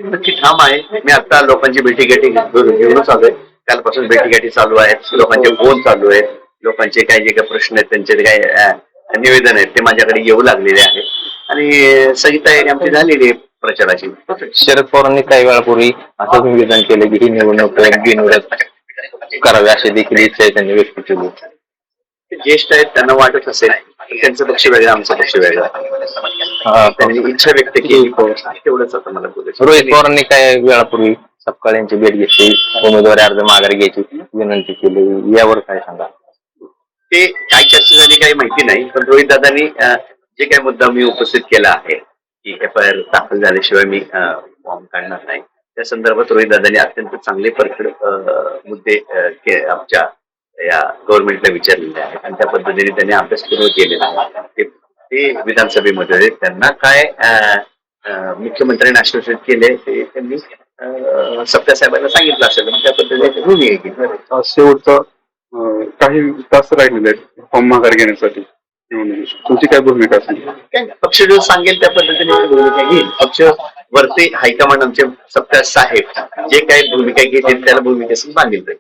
नक्की ठाम आहे. मी आता लोकांची भेटीगाठी घेऊनच आलोय. कालपासून भेटीगाठी चालू आहेत, लोकांचे फोन चालू आहेत, लोकांचे काही जे काही प्रश्न आहेत त्यांचे जे काही निवेदन आहेत ते माझ्याकडे येऊ लागलेले आहेत आणि सगळी तयारी आमची झालेली आहे प्रचाराची. शरद पवारांनी काही वेळापूर्वी असं निवेदन केलं की ही निवडणूक बिनविरोध करावी अशी देखील इच्छा त्यांनी व्यक्त केली. ते ज्येष्ठ आहेत त्यांना वाटत असेल त्यांचं पक्ष वेगळं आमचा पक्ष वेगळा. त्यांनी इच्छा व्यक्त केली तेवढंच आता मला बोलायचं. रोहित पवारांनी काही वेळापूर्वी सपकाळ यांची भेट घेतली, उमेदवारी अर्ज माघारी घ्यायची विनंती केली, यावर काय सांगा? ते काय चर्चा झाली काही माहिती नाही, पण रोहित दादांनी जे काही मुद्दा मी उपस्थित केला आहे की FIR दाखल झाल्याशिवाय मी फॉर्म काढणार नाही, त्या संदर्भात रोहित दादांनी अत्यंत चांगले परखड मुद्दे आमच्या या गव्हर्नमेंटला विचारलेले आहेत आणि त्या पद्धतीने त्यांनी अभ्यासपूर्वक केलेला आहे. ते विधानसभेमध्ये त्यांना काय मुख्यमंत्र्यांनी आश्वासित केले ते त्यांनी सप्त्या साहेबांना सांगितलं असेल, त्या पद्धतीने भूमिका घेतली. शेवटचा काही तास राहिलेले आहेत फॉर्म माघार घेण्यासाठी, तुमची काय भूमिका असेल? पक्ष जो सांगेल त्या पद्धतीने भूमिका घेईल. पक्ष वरती हायकमांड आमचे सप्त्या साहेब जे काही भूमिका घेतील त्याला भूमिकेतून सांगितलं.